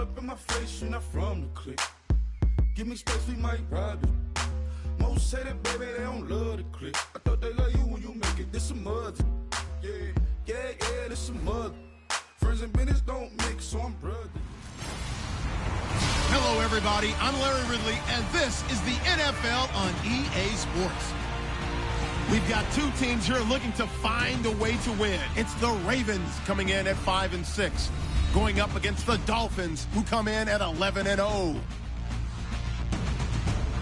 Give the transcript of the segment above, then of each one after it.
all up in my face, you're not from the clique. Give me space, we might ride it. Most say that, baby, they don't love the clique. I thought they love you when you make it, this some mother. Yeah, this some mother. Friends and business don't mix, so I'm brother. Hello, everybody. I'm Larry Ridley, and this is the NFL on EA Sports. We've got two teams here looking to find a way to win. It's the Ravens coming in at 5-6, going up against the Dolphins, who come in at 11-0.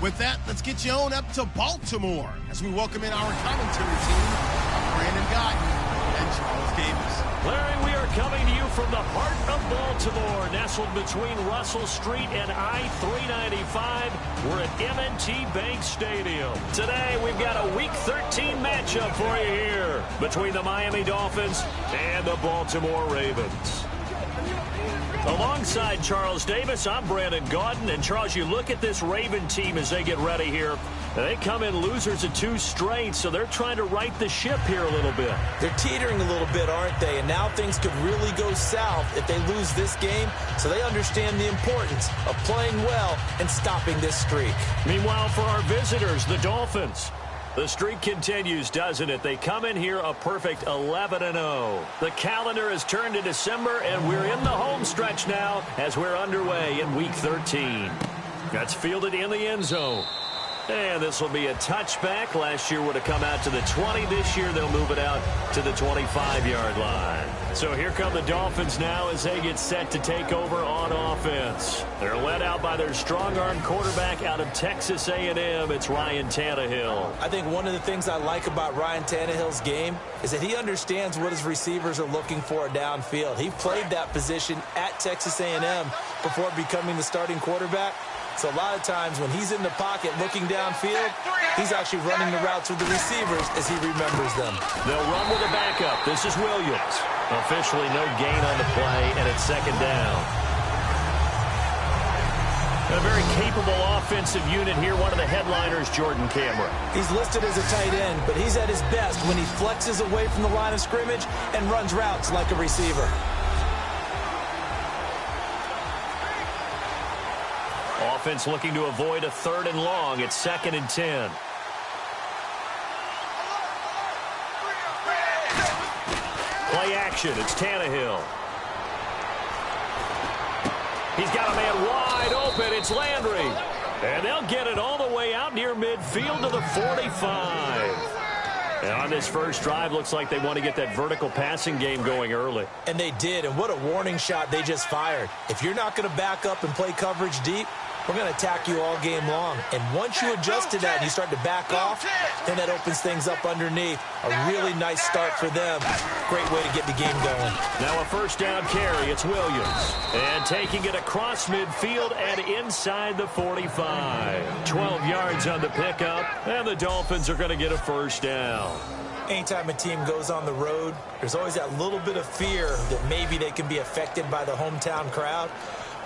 With that, let's get you on up to Baltimore as we welcome in our commentary team of Brandon Guyton and Charles Davis. Larry, we are coming to you from the heart of Baltimore, nestled between Russell Street and I-395. We're at M&T Bank Stadium. Today, we've got a Week 13 matchup for you here between the Miami Dolphins and the Baltimore Ravens. Alongside Charles Davis, I'm Brandon Guyton. And Charles, you look at this Raven team as they get ready here. They come in losers of 2 straight, so they're trying to right the ship here a little bit. They're teetering a little bit, aren't they? And now things could really go south if they lose this game. So they understand the importance of playing well and stopping this streak. Meanwhile, for our visitors, the Dolphins, the streak continues, doesn't it? They come in here a perfect 11-0. The calendar has turned to December, and we're in the home stretch now as we're underway in Week 13. That's fielded in the end zone. And this will be a touchback. Last year would have come out to the 20. This year they'll move it out to the 25-yard line. So here come the Dolphins now as they get set to take over on offense. They're led out by their strong-arm quarterback out of Texas A&M. It's Ryan Tannehill. I think one of the things I like about Ryan Tannehill's game is that he understands what his receivers are looking for downfield. He played that position at Texas A&M before becoming the starting quarterback. So a lot of times when he's in the pocket looking downfield, he's actually running the routes with the receivers as he remembers them. They'll run with a backup. This is Williams. Officially no gain on the play, and it's second down. A very capable offensive unit here. One of the headliners, Jordan Cameron. He's listed as a tight end, but he's at his best when he flexes away from the line of scrimmage and runs routes like a receiver. Offense looking to avoid a 3rd and long. It's 2nd and 10. Play action. It's Tannehill. He's got a man wide open. It's Landry. And they'll get it all the way out near midfield to the 45. And on this first drive, looks like they want to get that vertical passing game going early. And they did, and what a warning shot they just fired. If you're not going to back up and play coverage deep, we're going to attack you all game long. And once you adjust to that and you start to back off, then that opens things up underneath. A really nice start for them. Great way to get the game going. Now a first down carry. It's Williams. And taking it across midfield and inside the 45. 12 yards on the pickup, and the Dolphins are going to get a first down. Anytime a team goes on the road, there's always that little bit of fear that maybe they can be affected by the hometown crowd.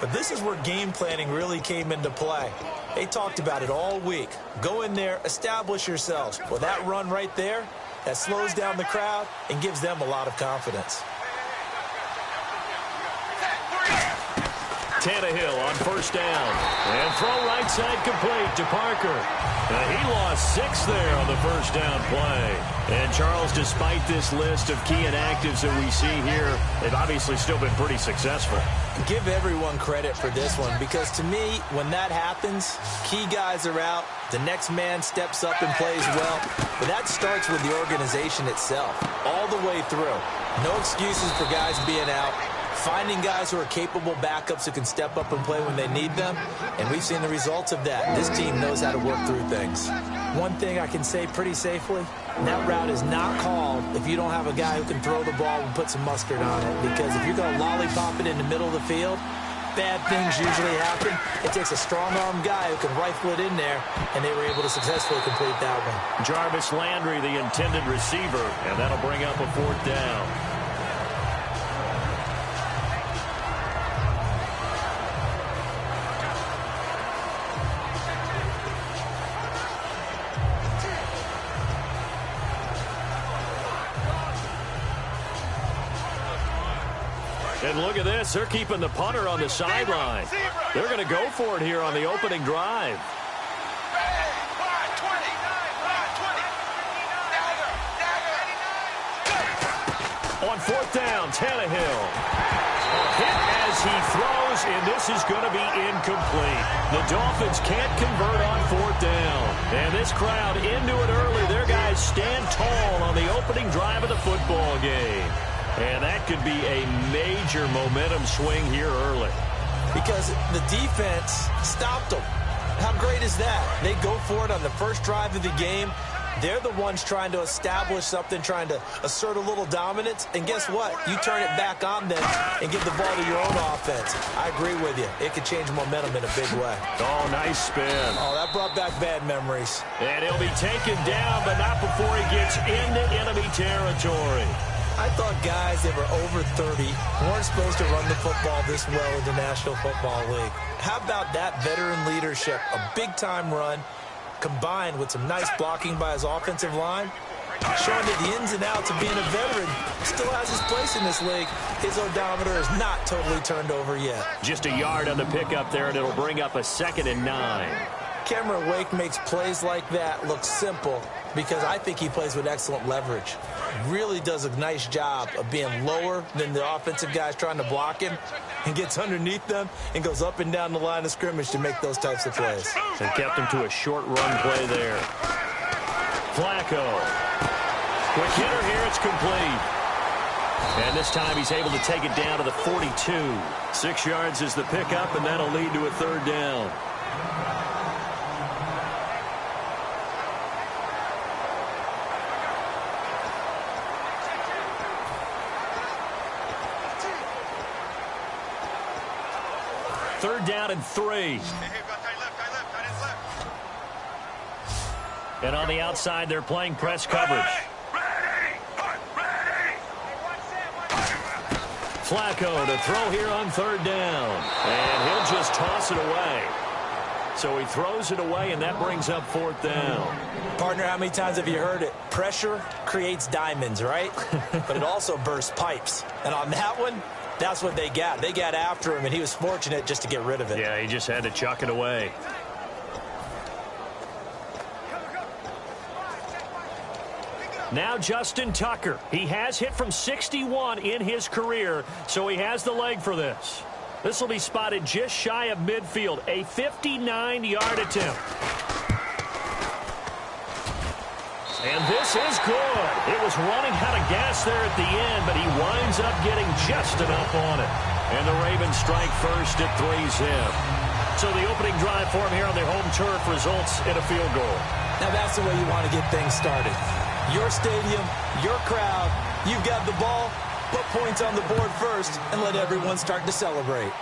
But this is where game planning really came into play. They talked about it all week. Go in there, establish yourselves. Well, that run right there, that slows down the crowd and gives them a lot of confidence. Tannehill on first down. And throw right side complete to Parker. He lost 6 there on the first down play. And Charles, despite this list of key inactives that we see here, they've obviously still been pretty successful. Give everyone credit for this one, because to me, when that happens, key guys are out, the next man steps up and plays well. But that starts with the organization itself, all the way through. No excuses for guys being out. Finding guys who are capable backups who can step up and play when they need them, and we've seen the results of that. This team knows how to work through things. One thing I can say pretty safely, that route is not called if you don't have a guy who can throw the ball and put some mustard on it, because if you're going to lollipop it in the middle of the field, bad things usually happen. It takes a strong-arm guy who can rifle it in there, and they were able to successfully complete that one. Jarvis Landry, the intended receiver, and that'll bring up a 4th down. And look at this. They're keeping the punter on the sideline. They're going to go for it here on the opening drive. On fourth down, Tannehill. Hit as he throws, and this is going to be incomplete. The Dolphins can't convert on fourth down. And this crowd into it early. Their guys stand tall on the opening drive of the football game. And that could be a major momentum swing here early. Because the defense stopped them. How great is that? They go for it on the first drive of the game. They're the ones trying to establish something, trying to assert a little dominance. And guess what? You turn it back on them and give the ball to your own offense. I agree with you. It could change momentum in a big way. Oh, nice spin. Oh, that brought back bad memories. And he'll be taken down, but not before he gets into enemy territory. I thought guys that were over 30 weren't supposed to run the football this well in the National Football League. How about that veteran leadership? A big-time run, combined with some nice blocking by his offensive line, showing that the ins and outs of being a veteran still has his place in this league. His odometer is not totally turned over yet. Just a yard on the pickup there, and it'll bring up a 2nd and 9. Cameron Wake makes plays like that look simple because I think he plays with excellent leverage. Really does a nice job of being lower than the offensive guys trying to block him and gets underneath them and goes up and down the line of scrimmage to make those types of plays. And kept him to a short run play there. Flacco. Quick hitter here, it's complete. And this time he's able to take it down to the 42. 6 yards is the pickup, and that'll lead to a 3rd down. Third down and 3. And on the outside, they're playing press coverage. Flacco to throw here on 3rd down. And he'll just toss it away. So he throws it away, and that brings up 4th down. Partner, how many times have you heard it? Pressure creates diamonds, right? But it also bursts pipes. And on that one, that's what they got. They got after him, and he was fortunate just to get rid of it. Yeah, he just had to chuck it away. Now Justin Tucker. He has hit from 61 in his career, so he has the leg for this. This will be spotted just shy of midfield. A 59-yard attempt. And this is good. It was running out of gas there at the end, but he winds up getting just enough on it. And the Ravens strike first at 3-zip. So the opening drive for him here on their home turf results in a field goal. Now that's the way you want to get things started. Your stadium, your crowd, you've got the ball, put points on the board first, and let everyone start to celebrate.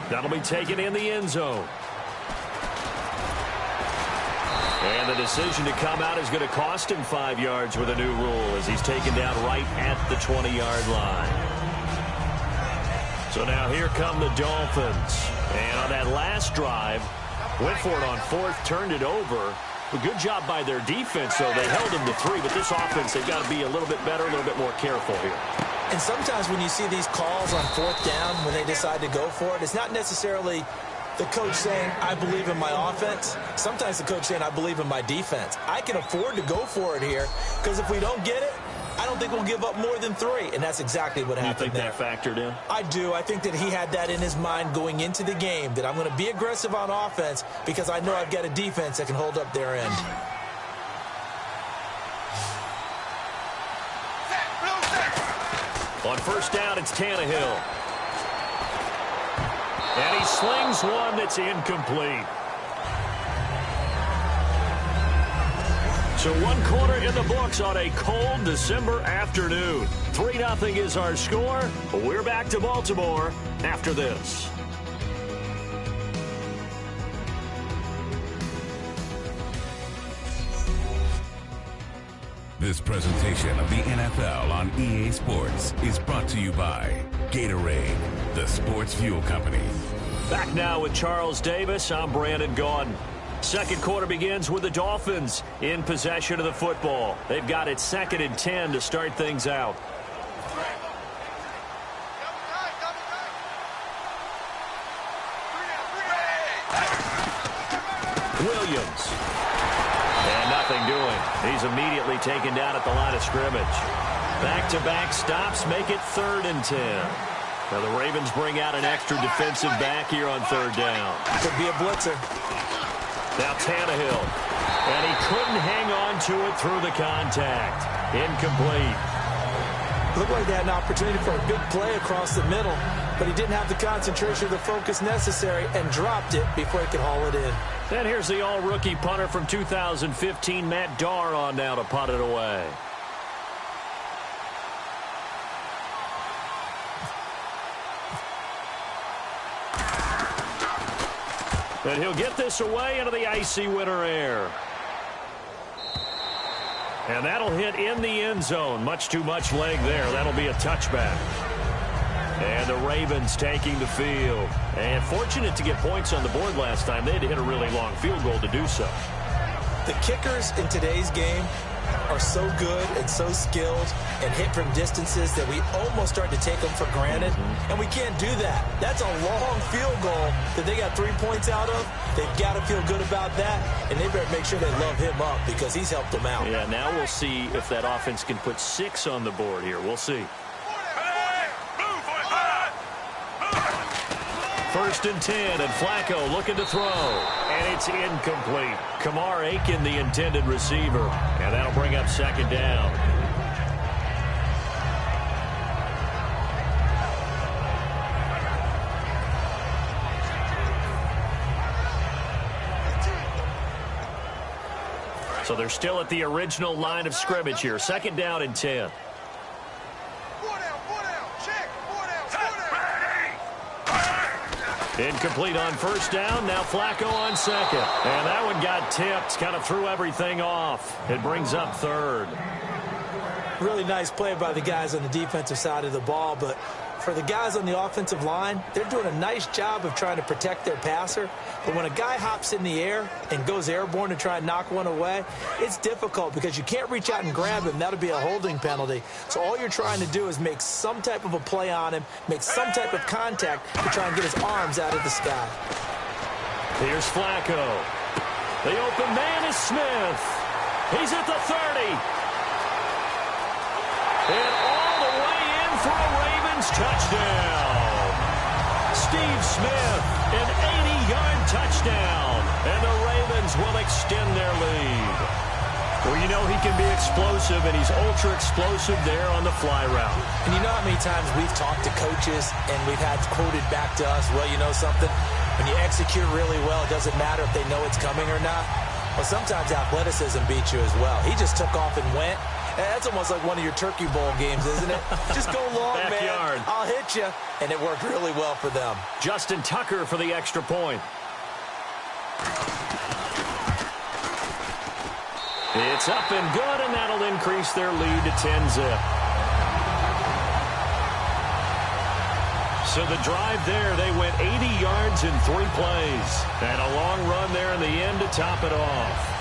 That'll be taken in the end zone. And the decision to come out is going to cost him 5 yards with a new rule as he's taken down right at the 20-yard line. So now here come the Dolphins. And on that last drive, went for it on 4th, turned it over. A good job by their defense, though. They held him to 3, but this offense, they've got to be a little bit better, a little bit more careful here. And sometimes when you see these calls on 4th down, when they decide to go for it, it's not necessarily the coach saying, I believe in my offense. Sometimes the coach saying, I believe in my defense. I can afford to go for it here, because if we don't get it, I don't think we'll give up more than 3, and that's exactly what happened there. You think that factored in? I do. I think that he had that in his mind going into the game, that I'm going to be aggressive on offense because I know I've got a defense that can hold up their end. On 1st down, it's Tannehill. And he slings one that's incomplete. So 1 quarter in the books on a cold December afternoon. 3-0 is our score. We're back to Baltimore after this. This presentation of the NFL on EA Sports is brought to you by Gatorade, the sports fuel company. Back now with Charles Davis. I'm Brandon Gaudin. Second quarter begins with the Dolphins in possession of the football. They've got it 2nd and 10 to start things out. Williams. And nothing doing. He's immediately taken down at the line of scrimmage. Back-to-back stops make it 3rd and 10. Now the Ravens bring out an extra defensive back here on 3rd down. Could be a blitzer. Now Tannehill. And he couldn't hang on to it through the contact. Incomplete. Looked like they had an opportunity for a big play across the middle, but he didn't have the concentration or the focus necessary and dropped it before he could haul it in. And here's the all-rookie punter from 2015, Matt Darr, on now to punt it away. And he'll get this away into the icy winter air. And that'll hit in the end zone. Much too much leg there. That'll be a touchback. And the Ravens taking the field. And fortunate to get points on the board last time. They had to hit a really long field goal to do so. The kickers in today's game are so good and so skilled and hit from distances that we almost start to take them for granted. And we can't do that. That's a long field goal that they got 3 points out of. They've got to feel good about that, and they better make sure they love him up because he's helped them out. Yeah, now we'll see if that offense can put 6 on the board here. We'll see. 1st and 10, and Flacco looking to throw. And it's incomplete. Kamar Aiken, the intended receiver. And that'll bring up 2nd down. So they're still at the original line of scrimmage here. 2nd down and 10. Incomplete on 1st down. Now Flacco on 2nd. And that one got tipped. Kind of threw everything off. It brings up 3rd. Really nice play by the guys on the defensive side of the ball, but for the guys on the offensive line, they're doing a nice job of trying to protect their passer. But when a guy hops in the air and goes airborne to try and knock one away, it's difficult because you can't reach out and grab him. That'll be a holding penalty. So all you're trying to do is make some type of a play on him, make some type of contact to try and get his arms out of the sky. Here's Flacco. The open man is Smith. He's at the 30. And all the way in for a Ravens touchdown. Steve Smith, an 80-yard touchdown. And the Ravens will extend their lead. Well, you know he can be explosive, and he's ultra-explosive there on the fly route. And you know how many times we've talked to coaches and we've had quoted back to us, well, you know something? When you execute really well, it doesn't matter if they know it's coming or not. Well, sometimes athleticism beats you as well. He just took off and went. That's almost like one of your Turkey Bowl games, isn't it? Just go long, Backyard. man. I'll hit you. And it worked really well for them. Justin Tucker for the extra point. It's up and good, and that'll increase their lead to 10-zip. So the drive there, they went 80 yards in 3 plays. And a long run there in the end to top it off.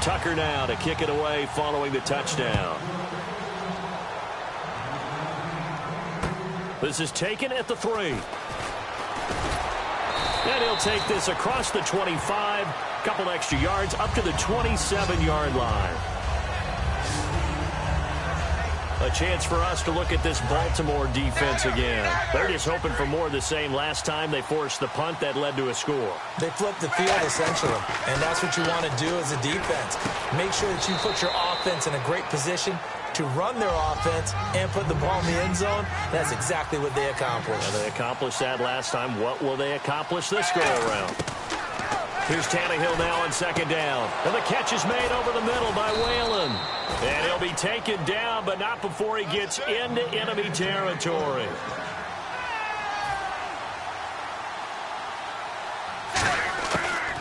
Tucker now to kick it away following the touchdown. This is taken at the 3. And he'll take this across the 25, couple extra yards up to the 27-yard line. A chance for us to look at this Baltimore defense again. They're just hoping for more of the same. Last time they forced the punt that led to a score. They flipped the field, essentially, and that's what you want to do as a defense. Make sure that you put your offense in a great position to run their offense and put the ball in the end zone. That's exactly what they accomplished. And they accomplished that last time. What will they accomplish this go-around? Here's Tannehill now on 2nd down. And the catch is made over the middle by Whalen. And he'll be taken down, but not before he gets into enemy territory.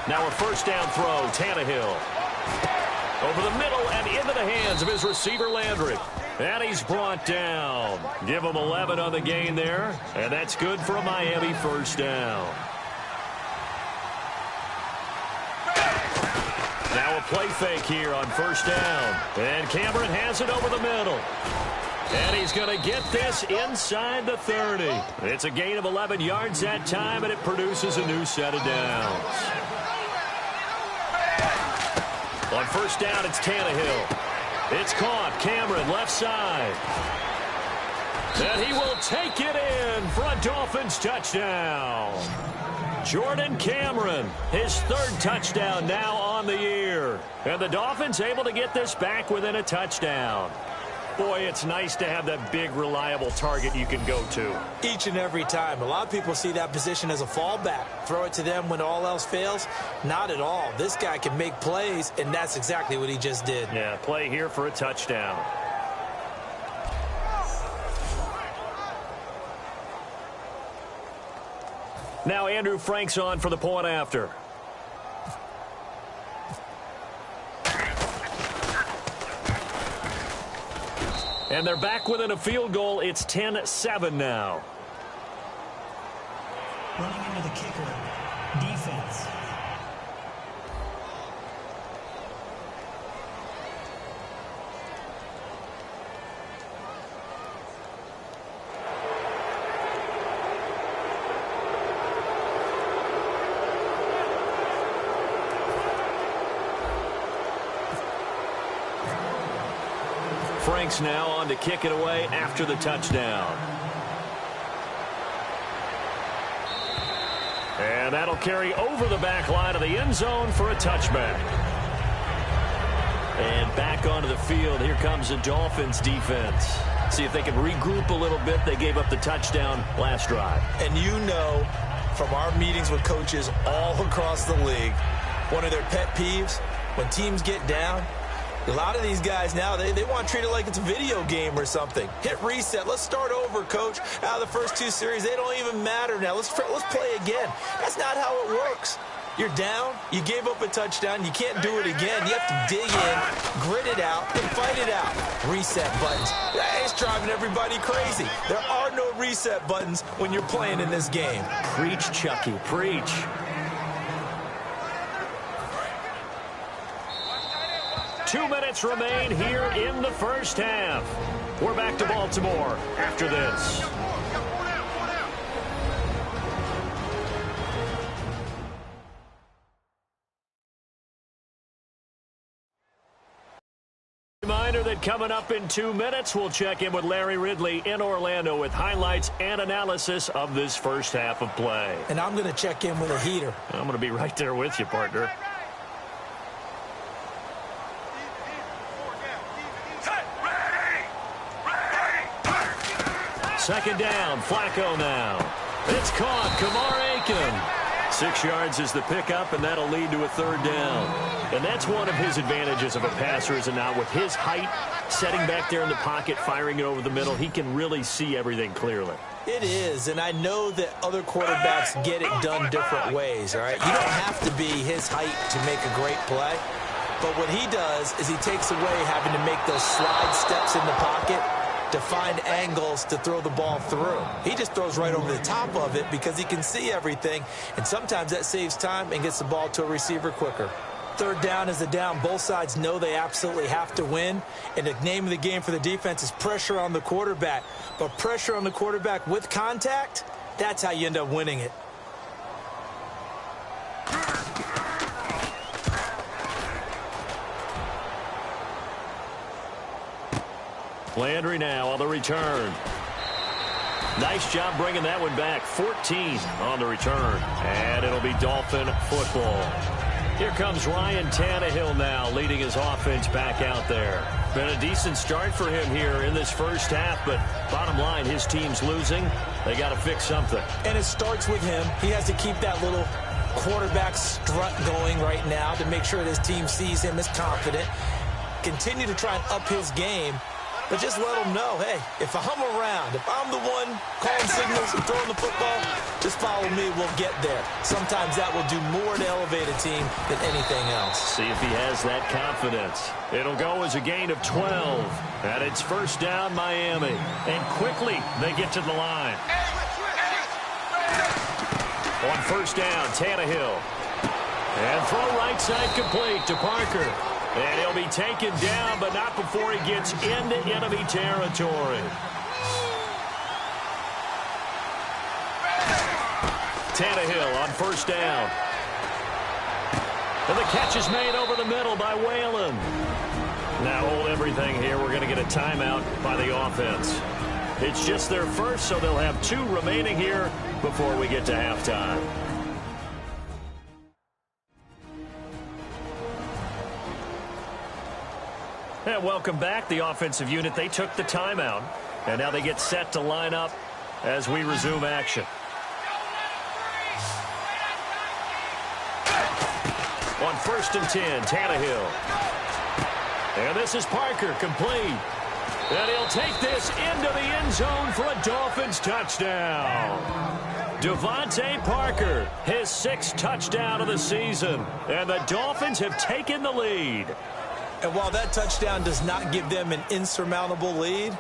Now a 1st down throw, Tannehill. Over the middle and into the hands of his receiver, Landry. And he's brought down. Give him 11 on the gain there. And that's good for a Miami 1st down. Now a play fake here on first down. And Cameron has it over the middle. And he's going to get this inside the 30. It's a gain of 11 yards that time, and it produces a new set of downs. On first down, it's Tannehill. It's caught. Cameron, left side. And he will take it in for a Dolphins touchdown. Jordan Cameron, his third touchdown now on the year. And the Dolphins able to get this back within a touchdown. Boy, it's nice to have that big, reliable target you can go to. Each and every time. A lot of people see that position as a fallback. Throw it to them when all else fails. Not at all. This guy can make plays, and that's exactly what he just did. Yeah, play here for a touchdown. Now Andrew Frank's on for the point after. And they're back within a field goal. It's 10-7 now. Running into the kicker. Defense. Frank's now on to kick it away after the touchdown. And that'll carry over the back line of the end zone for a touchback. And back onto the field, here comes the Dolphins defense. See if they can regroup a little bit. They gave up the touchdown last drive. And you know from our meetings with coaches all across the league, one of their pet peeves, when teams get down, a lot of these guys now, they want to treat it like it's a video game or something. Hit reset. Let's start over, coach. Out of the first two series, they don't even matter now. Let's play again. That's not how it works. You're down. You gave up a touchdown. You can't do it again. You have to dig in, grit it out, and fight it out. Reset buttons. It's driving everybody crazy. There are no reset buttons when you're playing in this game. Preach, Chucky. Preach. Two minutes remain here in the first half. We're back to Baltimore after this. Reminder that coming up in 2 minutes, we'll check in with Larry Ridley in Orlando with highlights and analysis of this first half of play. And I'm going to check in with a heater. I'm going to be right there with you, partner. Second down, Flacco now. It's caught, Kamar Aiken. 6 yards is the pickup, and that'll lead to a third down. And that's one of his advantages of a passer, is now with his height, setting back there in the pocket, firing it over the middle, he can really see everything clearly. It is, and I know that other quarterbacks get it done different ways, all right? You don't have to be his height to make a great play. But what he does is he takes away having to make those slide steps in the pocket to find angles to throw the ball through. He just throws right over the top of it because he can see everything, and sometimes that saves time and gets the ball to a receiver quicker. Third down is a down. Both sides know they absolutely have to win, and the name of the game for the defense is pressure on the quarterback. But pressure on the quarterback with contact, that's how you end up winning it. Landry now on the return. Nice job bringing that one back. 14 on the return. And it'll be Dolphin football. Here comes Ryan Tannehill now, leading his offense back out there. Been a decent start for him here in this first half, but bottom line, his team's losing. They got to fix something. And it starts with him. He has to keep that little quarterback strut going right now to make sure his team sees him as confident. Continue to try and up his game. But just let them know, hey, if I'm around, if I'm the one calling signals and throwing the football, just follow me, we'll get there. Sometimes that will do more to elevate a team than anything else. See if he has that confidence. It'll go as a gain of 12. And it's first down, Miami. And quickly, they get to the line. On first down, Tannehill. And throw right side complete to Parker. And he'll be taken down, but not before he gets into enemy territory. Tannehill on first down. And the catch is made over the middle by Whalen. Now hold everything here. We're going to get a timeout by the offense. It's just their first, so they'll have 2 remaining here before we get to halftime. And welcome back. The offensive unit, they took the timeout. And now they get set to line up as we resume action. On first and 10, Tannehill. And this is Parker, complete. And he'll take this into the end zone for a Dolphins touchdown. Devontae Parker, his 6th touchdown of the season. And the Dolphins have taken the lead. And while that touchdown does not give them an insurmountable lead,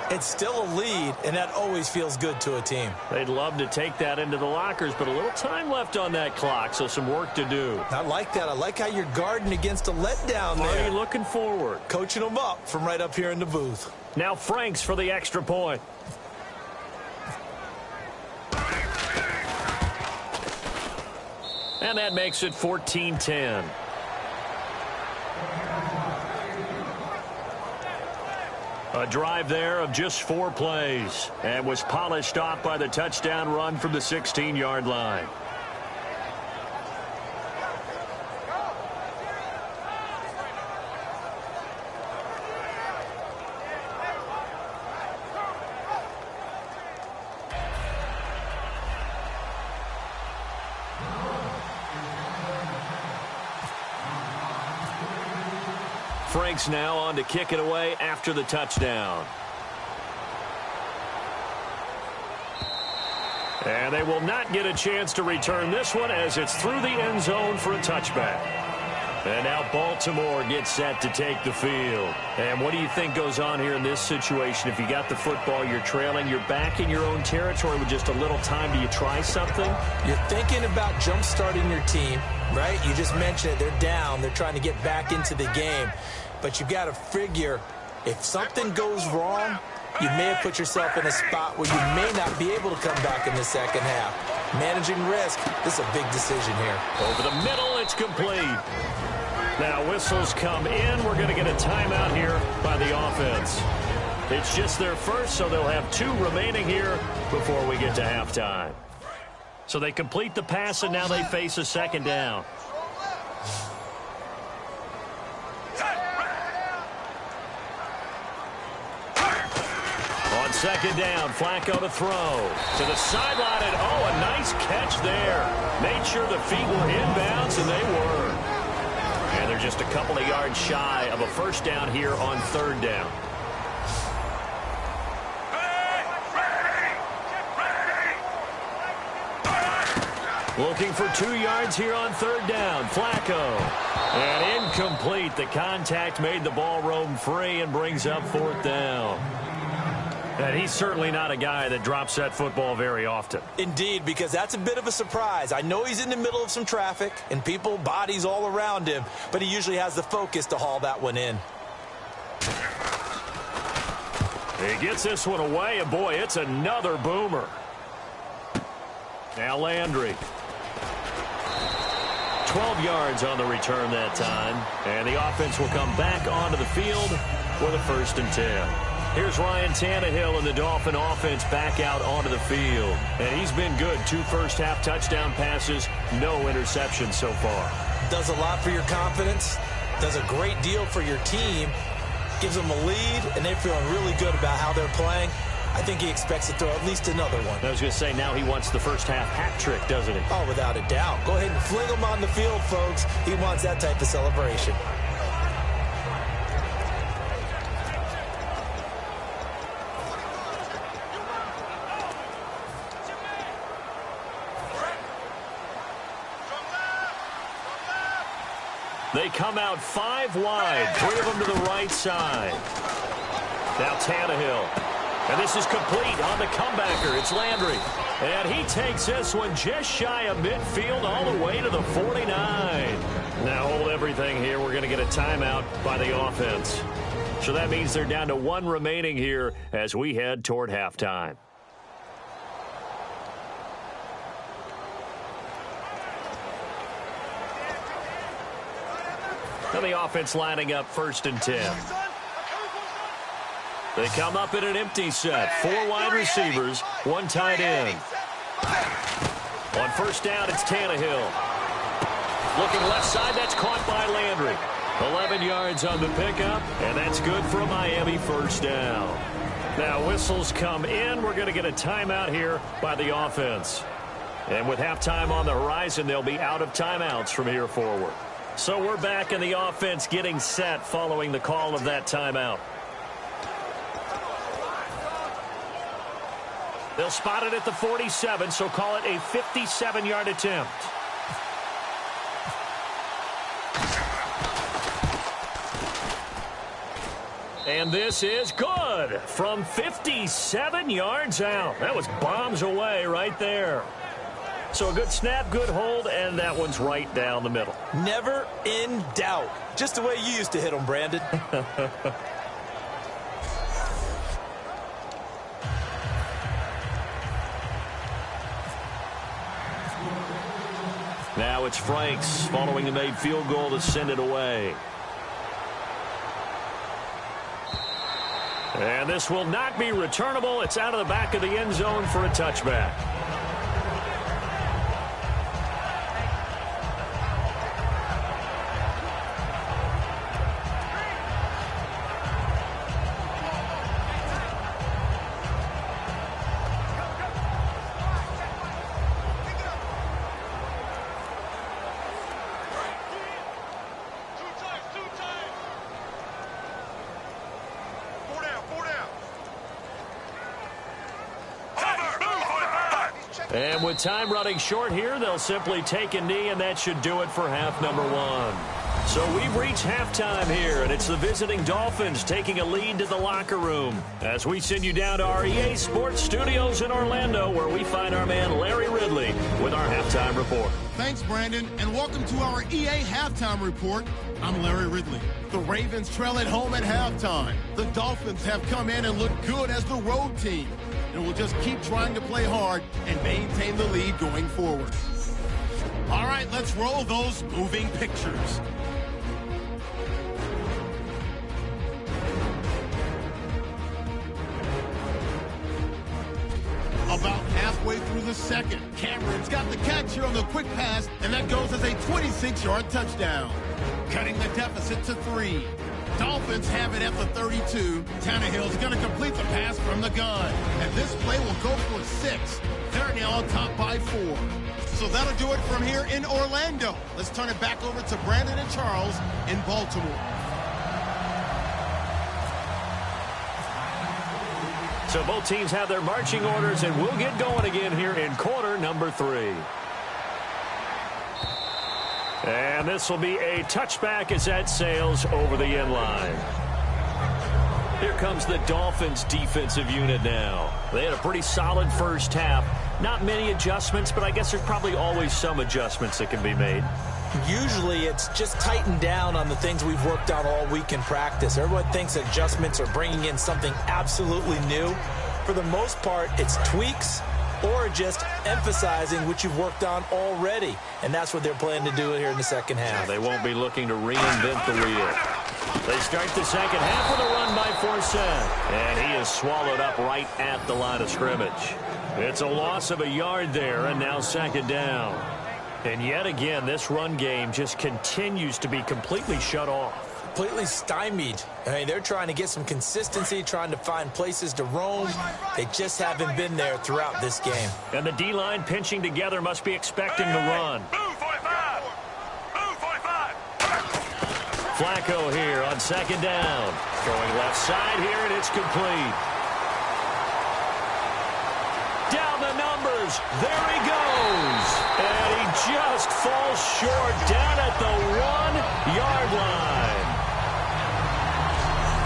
it's still a lead, and that always feels good to a team. They'd love to take that into the lockers, but a little time left on that clock, so some work to do. I like that. I like how you're guarding against a letdown there. Are you looking forward? Coaching them up from right up here in the booth. Now Franks for the extra point. And that makes it 14-10. A drive there of just 4 plays and was polished off by the touchdown run from the 16-yard line. Franks now on to kick it away after the touchdown. And they will not get a chance to return this one as it's through the end zone for a touchback. And now Baltimore gets set to take the field. And what do you think goes on here in this situation? If you got the football, you're trailing, you're back in your own territory with just a little time. Do you try something? You're thinking about jump-starting your team, right? You just mentioned it. They're down. They're trying to get back into the game. But you got to figure if something goes wrong, you may have put yourself in a spot where you may not be able to come back in the second half. Managing risk, this is a big decision here. Over the middle, it's complete. Now whistles come in. We're going to get a timeout here by the offense. It's just their first, so they'll have 2 remaining here before we get to halftime. So they complete the pass, and now they face a second down. On second down, Flacco to throw. To the sideline, and a nice catch there. Made sure the feet were inbounds, and they were. And they're just a couple of yards shy of a first down here on third down. Looking for 2 yards here on third down. Flacco. And incomplete. The contact made the ball roam free and brings up fourth down. And he's certainly not a guy that drops that football very often. Indeed, because that's a bit of a surprise. I know he's in the middle of some traffic and people, bodies all around him, but he usually has the focus to haul that one in. He gets this one away, and boy, it's another boomer. Now Landry. 12 yards on the return that time. And the offense will come back onto the field for the 1st and 10. Here's Ryan Tannehill and the Dolphin offense back out onto the field. And he's been good. 2 first-half touchdown passes, no interceptions so far. Does a lot for your confidence. Does a great deal for your team. Gives them a lead, and they're feeling really good about how they're playing. I think he expects to throw at least another one. I was going to say, now he wants the first-half hat trick, doesn't he? Oh, without a doubt. Go ahead and fling him on the field, folks. He wants that type of celebration. They come out 5 wide, 3 of them to the right side. Now Tannehill. And this is complete on the comebacker. It's Landry. And he takes this one just shy of midfield all the way to the 49. Now hold everything here. We're going to get a timeout by the offense. So that means they're down to one remaining here as we head toward halftime. Now the offense lining up 1st and 10. They come up in an empty set. 4 wide receivers, 1 tight end. On 1st down, it's Tannehill. Looking left side, that's caught by Landry. 11 yards on the pickup, and that's good for a Miami 1st down. Now whistles come in. We're going to get a timeout here by the offense. And with halftime on the horizon, they'll be out of timeouts from here forward. So we're back in the offense getting set following the call of that timeout. They'll spot it at the 47, so call it a 57-yard attempt. And this is good from 57 yards out. That was bombs away right there. So a good snap, good hold, and that one's right down the middle. Never in doubt. Just the way you used to hit them, Brandon. Now it's Franks following the made field goal to send it away. And this will not be returnable. It's out of the back of the end zone for a touchback. And with time running short here, they'll simply take a knee, and that should do it for half number 1. So we've reached halftime here, and it's the visiting Dolphins taking a lead to the locker room as we send you down to our EA Sports Studios in Orlando, where we find our man Larry Ridley with our halftime report. Thanks, Brandon, and welcome to our EA Halftime Report. I'm Larry Ridley. The Ravens trail at home at halftime. The Dolphins have come in and looked good as the road team, and will just keep trying to play hard and maintain the lead going forward. All right, let's roll those moving pictures. About halfway through the second, Cameron's got the catch here on the quick pass, and that goes as a 26-yard touchdown, cutting the deficit to 3. Dolphins have it at the 32. Tannehill's going to complete the pass from the gun, and this play will go for 6. They're now on top by 4. So that'll do it from here in Orlando. Let's turn it back over to Brandon and Charles in Baltimore. So both teams have their marching orders, and we'll get going again here in quarter number 3. And this will be a touchback as that sails over the end line. Here comes the Dolphins defensive unit now. They had a pretty solid first half. Not many adjustments, but I guess there's probably always some adjustments that can be made. Usually it's just tightened down on the things we've worked on all week in practice. Everyone thinks adjustments are bringing in something absolutely new. For the most part, it's tweaks or just emphasizing what you've worked on already. And that's what they're planning to do here in the second half. They won't be looking to reinvent the wheel. They start the second half with a run by Forsett. And he is swallowed up right at the line of scrimmage. It's a loss of a yard there, and now second down. And yet again, this run game just continues to be completely shut off. Completely stymied. I mean, they're trying to get some consistency, trying to find places to roam. They just haven't been there throughout this game. And the D-line pinching together must be expecting the run. Move 45! Move 45! Flacco here on second down. Throwing left side here, and it's complete. Down the numbers. There he goes. And he just falls short down at the 1-yard line.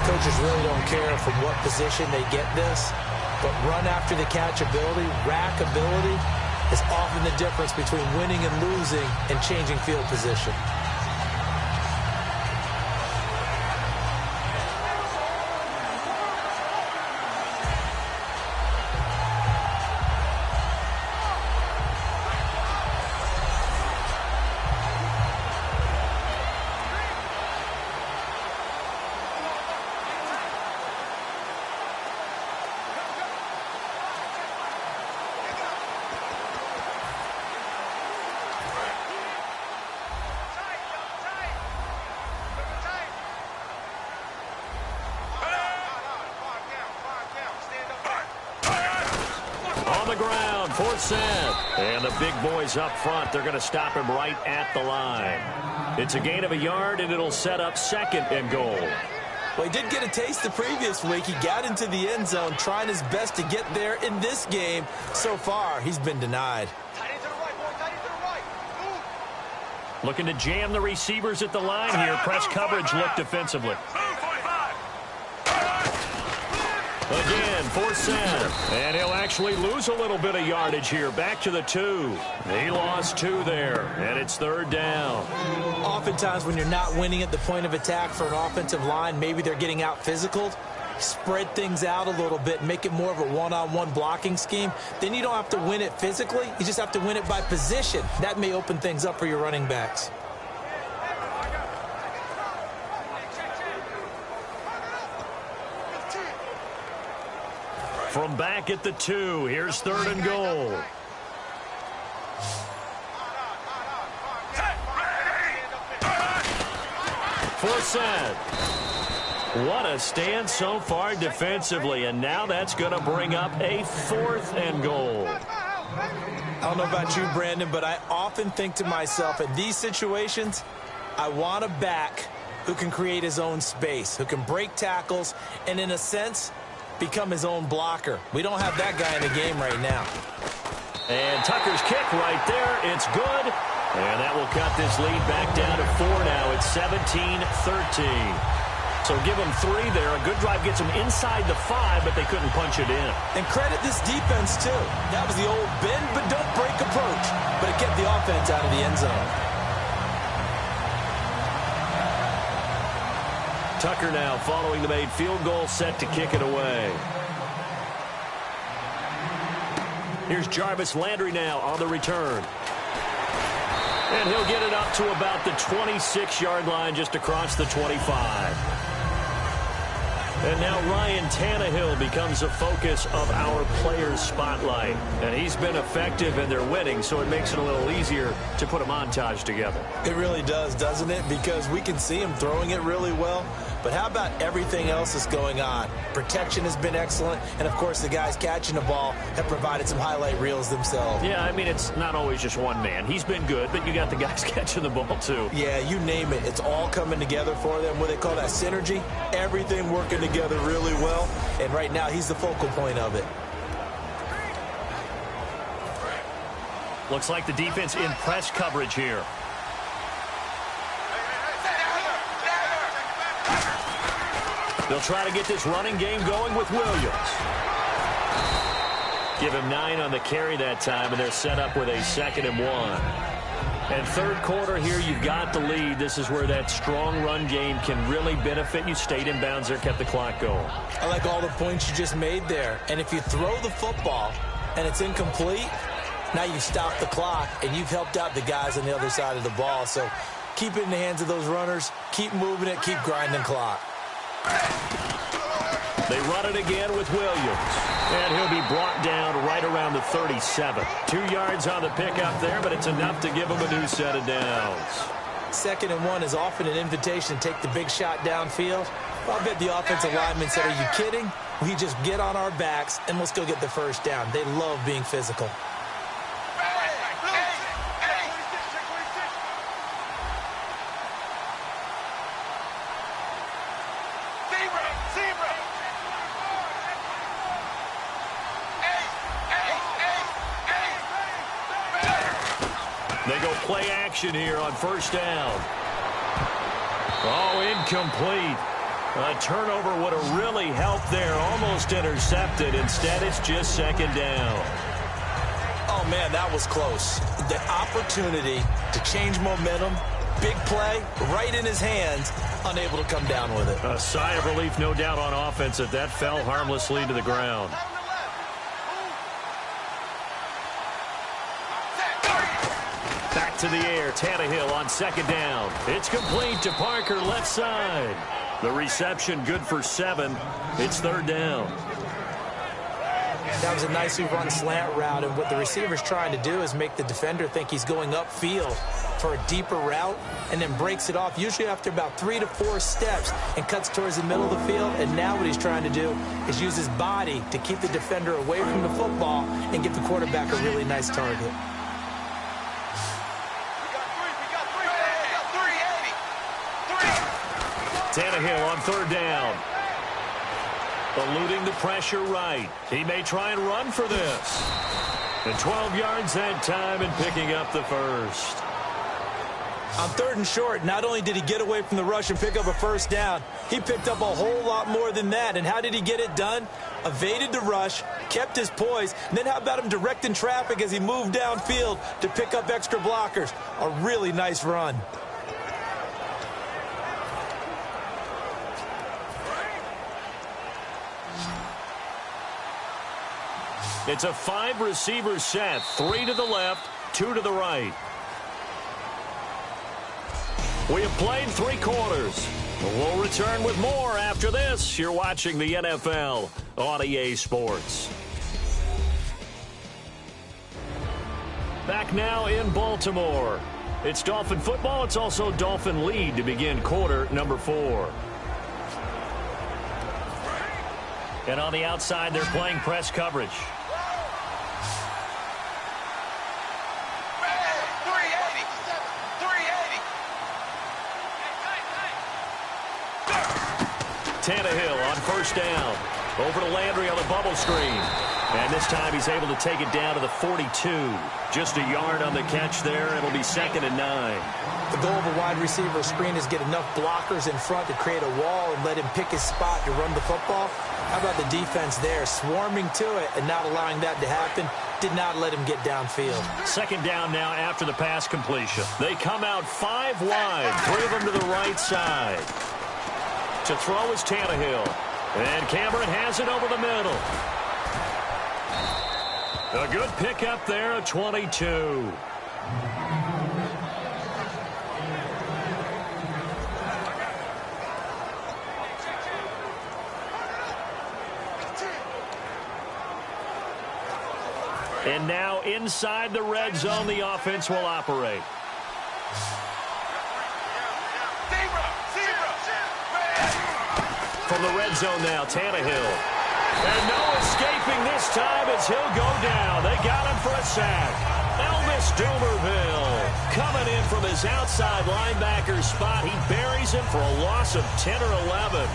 Coaches really don't care from what position they get this. But run after the catch ability, rack ability, is often the difference between winning and losing and changing field position. Ground, fourth set. And the big boys up front, they're going to stop him right at the line. It's a gain of a yard, and it'll set up second and goal. Well, he did get a taste the previous week. He got into the end zone trying his best to get there in this game. So far, he's been denied. Looking to jam the receivers at the line here. Press coverage look defensively. Again, fourth set. And he'll actually lose a little bit of yardage here. Back to the 2. He lost 2 there, and it's third down. Oftentimes when you're not winning at the point of attack for an offensive line, maybe they're getting out physical. Spread things out a little bit, make it more of a one-on-one blocking scheme. Then you don't have to win it physically. You just have to win it by position. That may open things up for your running backs. From back at the 2, here's third and goal. Fourth set. What a stand so far defensively, and now that's going to bring up a fourth and goal. I don't know about you, Brandon, but I often think to myself, in these situations, I want a back who can create his own space, who can break tackles, and in a sense, become his own blocker. We don't have that guy in the game right now. And Tucker's kick right there. It's good. And that will cut this lead back down to 4 now. It's 17-13. So give them 3 there. A good drive gets them inside the 5, but they couldn't punch it in. And credit this defense, too. That was the old bend but don't break approach. But it kept the offense out of the end zone. Tucker now following the made field goal, set to kick it away. Here's Jarvis Landry now on the return. And he'll get it up to about the 26-yard line, just across the 25. And now Ryan Tannehill becomes a focus of our players' spotlight. And he's been effective, and they're winning, so it makes it a little easier to put a montage together. It really does, doesn't it? Because we can see him throwing it really well. But how about everything else that's going on? Protection has been excellent, and, of course, the guys catching the ball have provided some highlight reels themselves. Yeah, I mean, it's not always just one man. He's been good, but you got the guys catching the ball, too. Yeah, you name it. It's all coming together for them. What they call that synergy. Everything working together really well, and right now he's the focal point of it. Looks like the defense in press coverage here. They'll try to get this running game going with Williams. Give him 9 on the carry that time, and they're set up with a 2nd and 1. And third quarter here, you've got the lead. This is where that strong run game can really benefit you. Stayed in bounds there, kept the clock going. I like all the points you just made there. And if you throw the football and it's incomplete, now you've stopped the clock and you've helped out the guys on the other side of the ball. So keep it in the hands of those runners. Keep moving it. Keep grinding clock. They run it again with Williams. And he'll be brought down right around the 37. 2 yards on the pickup there, but it's enough to give him a new set of downs. 2nd and 1 is often an invitation to take the big shot downfield. Well, I bet the offensive lineman said, are you kidding? We just get on our backs and let's go get the first down. They love being physical. They go play action here on first down. Oh, incomplete. A turnover would have really helped there. Almost intercepted. Instead, it's just second down. Oh, man, that was close. The opportunity to change momentum, big play, right in his hands, unable to come down with it. A sigh of relief, no doubt, on offense if that fell harmlessly to the ground. Back to the air, Tannehill on second down. It's complete to Parker, left side. The reception good for 7. It's third down. That was a nicely run slant route, and what the receiver's trying to do is make the defender think he's going upfield for a deeper route, and then breaks it off, usually after about 3 to 4 steps, and cuts towards the middle of the field. And now what he's trying to do is use his body to keep the defender away from the football and give the quarterback a really nice target. Tannehill on third down. Eluding the pressure right. He may try and run for this. And 12 yards that time and picking up the first. On third and short, not only did he get away from the rush and pick up a first down, he picked up a whole lot more than that. And how did he get it done? Evaded the rush, kept his poise, and then how about him directing traffic as he moved downfield to pick up extra blockers? A really nice run. It's a 5-receiver set. 3 to the left, 2 to the right. We have played 3 quarters. We'll return with more after this. You're watching the NFL on EA Sports. Back now in Baltimore. It's Dolphin football. It's also Dolphin lead to begin quarter number 4. And on the outside, they're playing press coverage. Tannehill on first down. Over to Landry on the bubble screen. And this time he's able to take it down to the 42. Just a yard on the catch there. It'll be 2nd and 9. The goal of a wide receiver screen is get enough blockers in front to create a wall and let him pick his spot to run the football. How about the defense there, swarming to it and not allowing that to happen? Did not let him get downfield. 2nd down now after the pass completion. They come out 5 wide, 3 of them to the right side. To throw is Tannehill. And Cameron has it over the middle. A good pickup there at 22. And now inside the red zone, the offense will operate. From the red zone now, Tannehill. And no escaping this time as he'll go down. They got him for a sack. Elvis Dumerville coming in from his outside linebacker spot. He buries him for a loss of 10 or 11.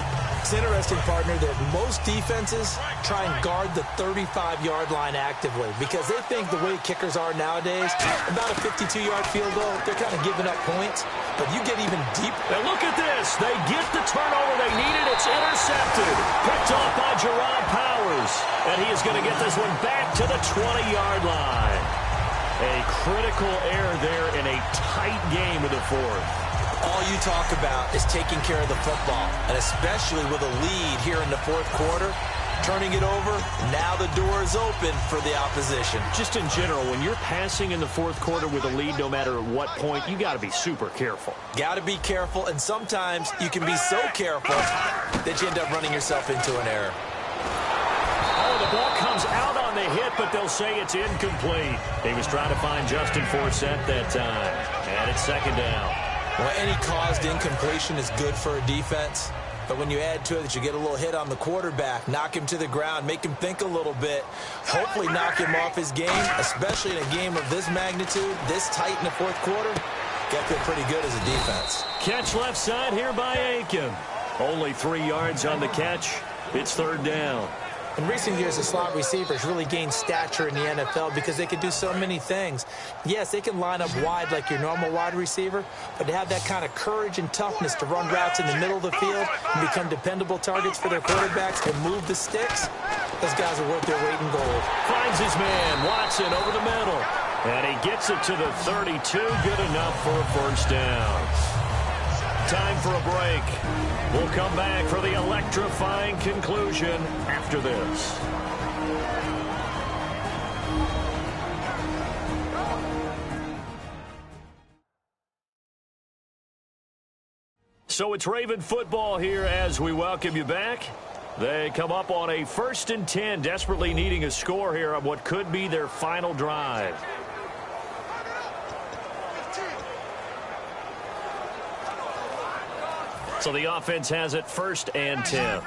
It's interesting, partner, that most defenses try and guard the 35-yard line actively because they think the way kickers are nowadays, about a 52-yard field goal, they're kind of giving up points. But you get even deeper. Now look at this. They get the turnover they needed. It's intercepted. Picked off by Gerard Powers. And he is going to get this one back to the 20-yard line. A critical error there in a tight game in the 4th. All you talk about is taking care of the football, and especially with a lead here in the 4th quarter, turning it over, now the door is open for the opposition. Just in general, when you're passing in the 4th quarter with a lead, no matter at what point, you got to be super careful. Got to be careful, and sometimes you can be so careful that you end up running yourself into an error. Oh, the ball comes out on the hit, but they'll say it's incomplete. He was trying to find Justin Forsett that time, and it's 2nd down. Well, any caused incompletion is good for a defense. But when you add to it that you get a little hit on the quarterback, knock him to the ground, make him think a little bit, hopefully knock him off his game, especially in a game of this magnitude, this tight in the 4th quarter, got to feel pretty good as a defense. Catch left side here by Aiken. Only 3 yards on the catch. It's 3rd down. In recent years, the slot receivers really gained stature in the NFL because they can do so many things. Yes, they can line up wide like your normal wide receiver, but to have that kind of courage and toughness to run routes in the middle of the field and become dependable targets for their quarterbacks and move the sticks, those guys are worth their weight in gold. Finds his man, Watson, over the middle. And he gets it to the 32. Good enough for a first down. Time for a break. We'll come back for the electrifying conclusion after this. So it's Raven football here as we welcome you back. They come up on a 1st and 10, desperately needing a score here on what could be their final drive. So the offense has it 1st and 10.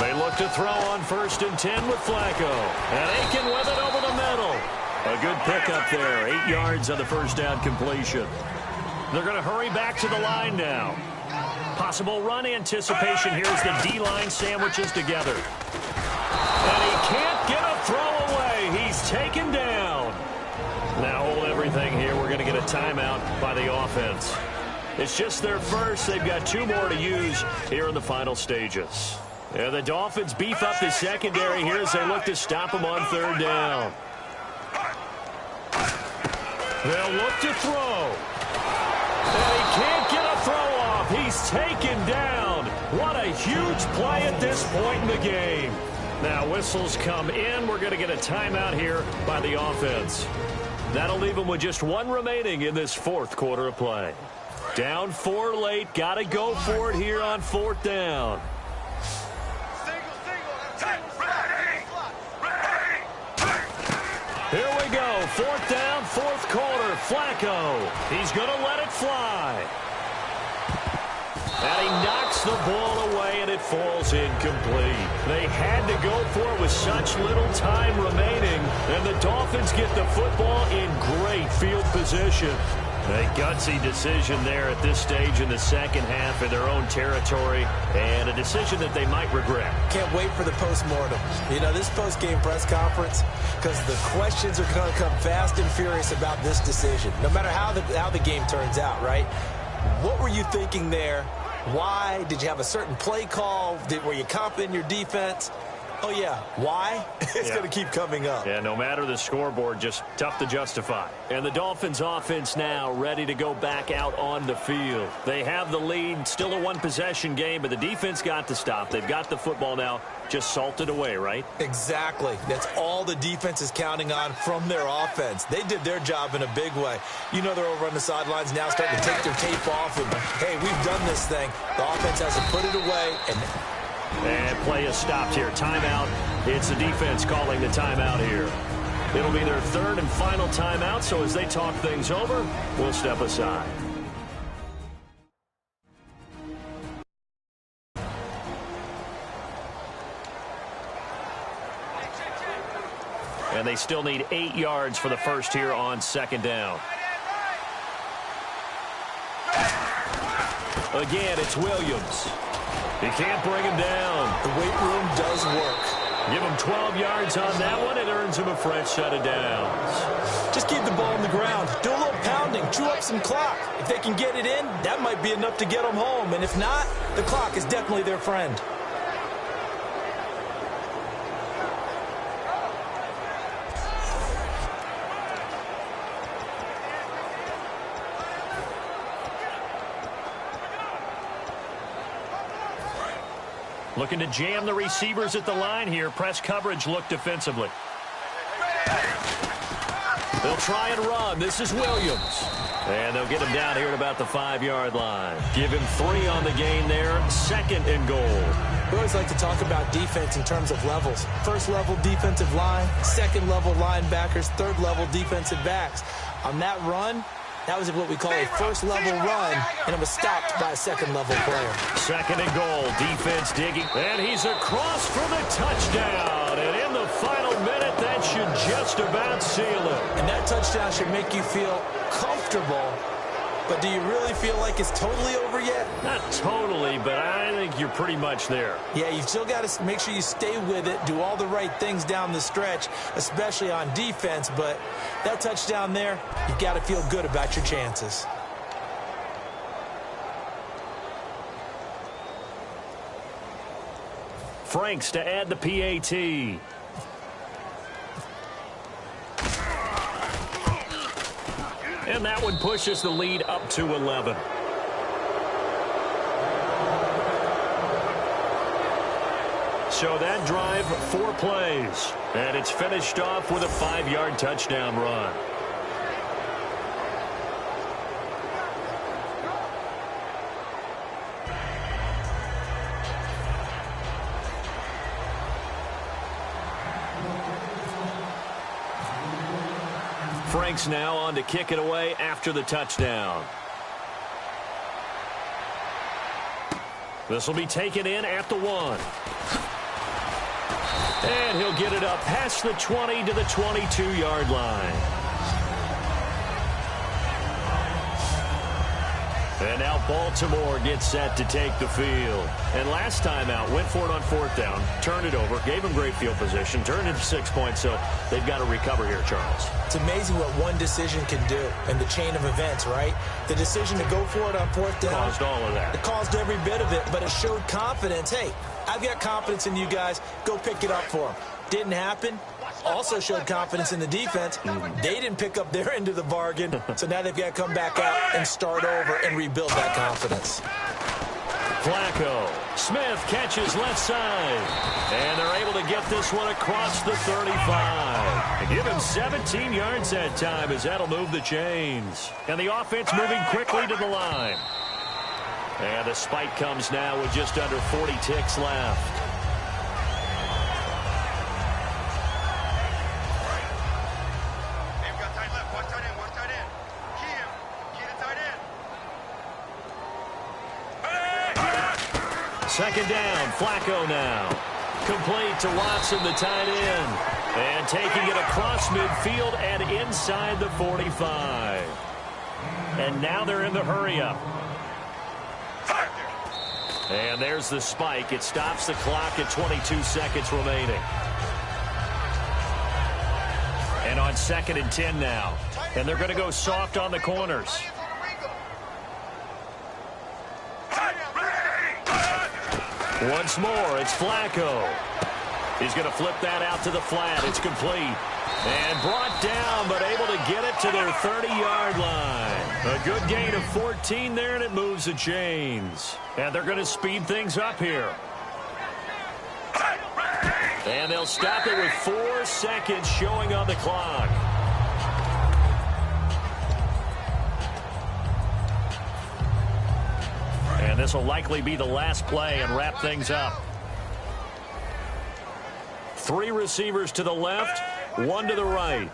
They look to throw on 1st and 10 with Flacco. And Aiken with it over the middle. A good pickup there. 8 yards on the first down completion. They're going to hurry back to the line now. Possible run anticipation here as the D-line sandwiches together. And he can't get a throw away. He's taken down. Now hold everything here. We're going to get a timeout by the offense. It's just their first. They've got 2 more to use here in the final stages. And the Dolphins beef up the secondary here as they look to stop him on 3rd down. They'll look to throw. And he can't get a throw off. He's taken down. What a huge play at this point in the game. Now whistles come in. We're going to get a timeout here by the offense. That'll leave them with just 1 remaining in this 4th quarter of play. Down 4 late. Got to go for it here on 4th down. Here we go. 4th down, 4th quarter. Flacco. He's going to let it fly. And he knocks the ball away, and it falls incomplete. They had to go for it with such little time remaining, and the Dolphins get the football in great field position. A gutsy decision there at this stage in the second half in their own territory, and a decision that they might regret. Can't wait for the postmortem. You know, this post-game press conference, because the questions are going to come fast and furious about this decision, no matter how the game turns out, right? What were you thinking there? Why? Did you have a certain play call? Were you confident in your defense? Oh, yeah. Why? It's going to keep coming up. Yeah, no matter the scoreboard, just tough to justify. And the Dolphins offense now ready to go back out on the field. They have the lead, still a 1-possession game, but the defense got to stop. They've got the football now, just salted away, right? Exactly. That's all the defense is counting on from their offense. They did their job in a big way. You know they're over on the sidelines now starting to take their tape off. And, hey, we've done this thing. The offense has to put it away. And play is stopped here. Timeout. It's the defense calling the timeout here. It'll be their 3rd and final timeout, so as they talk things over, we'll step aside. And they still need 8 yards for the first here on 2nd down. Again, it's Williams. He can't bring him down. The weight room does work. Give him 12 yards on that one. It earns him a fresh set of downs. Just keep the ball on the ground. Do a little pounding. Chew up some clock. If they can get it in, that might be enough to get them home. And if not, the clock is definitely their friend. Looking to jam the receivers at the line here. Press coverage look defensively. They'll try and run. This is Williams. And they'll get him down here at about the 5-yard line. Give him 3 on the gain there. 2nd and goal. We always like to talk about defense in terms of levels. 1st level defensive line, 2nd level linebackers, 3rd level defensive backs. On that run, that was what we call a 1st level run, and it was stopped by a 2nd level player. 2nd and goal. Defense digging. And he's across for the touchdown. And in the final minute, that That should just about seal it. And that touchdown should make you feel comfortable. But do you really feel like it's totally over yet? Not totally, but I think you're pretty much there. Yeah, you've still got to make sure you stay with it, do all the right things down the stretch, especially on defense. But that touchdown there, you've got to feel good about your chances. Franks to add the PAT. And that one pushes the lead up to 11. So that drive, 4 plays. And it's finished off with a 5-yard touchdown run. Franks now on to kick it away after the touchdown. This will be taken in at the 1. And he'll get it up past the 20 to the 22-yard line. And now Baltimore gets set to take the field. And last time out, went for it on 4th down, turned it over, gave them great field position, turned it to 6 points, so they've got to recover here, Charles. It's amazing what one decision can do in the chain of events, right? The decision to go for it on 4th down. Caused all of that. It caused every bit of it, but it showed confidence. Hey, I've got confidence in you guys. Go pick it up for them. Didn't happen. Also showed confidence in the defense. They didn't pick up their end of the bargain, so now they've got to come back out and start over and rebuild that confidence. Flacco. Smith catches left side. And they're able to get this one across the 35. And give him 17 yards that time as that'll move the chains. And the offense moving quickly to the line. And the spike comes now with just under 40 ticks left. Second down, Flacco now. Complete to Watson, the tight end. And taking it across midfield and inside the 45. And now they're in the hurry-up. And there's the spike. It stops the clock at 22 seconds remaining. And on 2nd and 10 now. And they're going to go soft on the corners. Once more, it's Flacco. He's going to flip that out to the flat. It's complete. And brought down, but able to get it to their 30-yard line. A good gain of 14 there, and it moves the chains. And they're going to speed things up here. And they'll stop it with 4 seconds showing on the clock. And this will likely be the last play and wrap things up. 3 receivers to the left, 1 to the right.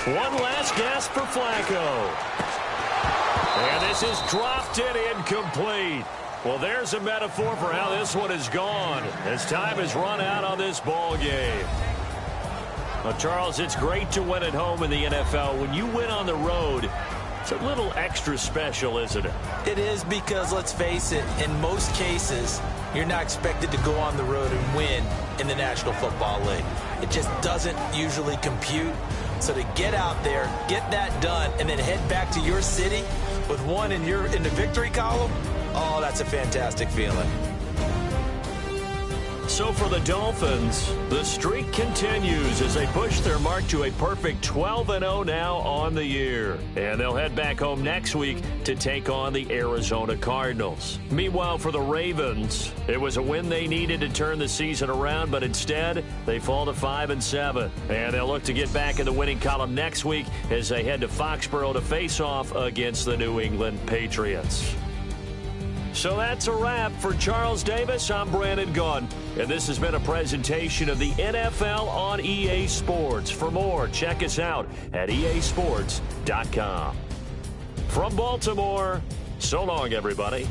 One last gasp for Flacco. And this is dropped and incomplete. Well, there's a metaphor for how this one is gone as time has run out on this ball game. Well, Charles, it's great to win at home in the NFL. When you win on the road, it's a little extra special, isn't it? It is, because, let's face it, in most cases, you're not expected to go on the road and win in the National Football League. It just doesn't usually compute. So to get out there, get that done, and then head back to your city with one in the victory column, oh, that's a fantastic feeling. So for the Dolphins, the streak continues as they push their mark to a perfect 12-0 now on the year. And they'll head back home next week to take on the Arizona Cardinals. Meanwhile, for the Ravens, it was a win they needed to turn the season around, but instead, they fall to 5-7. And they'll look to get back in the winning column next week as they head to Foxborough to face off against the New England Patriots. So that's a wrap. For Charles Davis, I'm Brandon Gunn, and this has been a presentation of the NFL on EA Sports. For more, check us out at easports.com. From Baltimore, so long, everybody.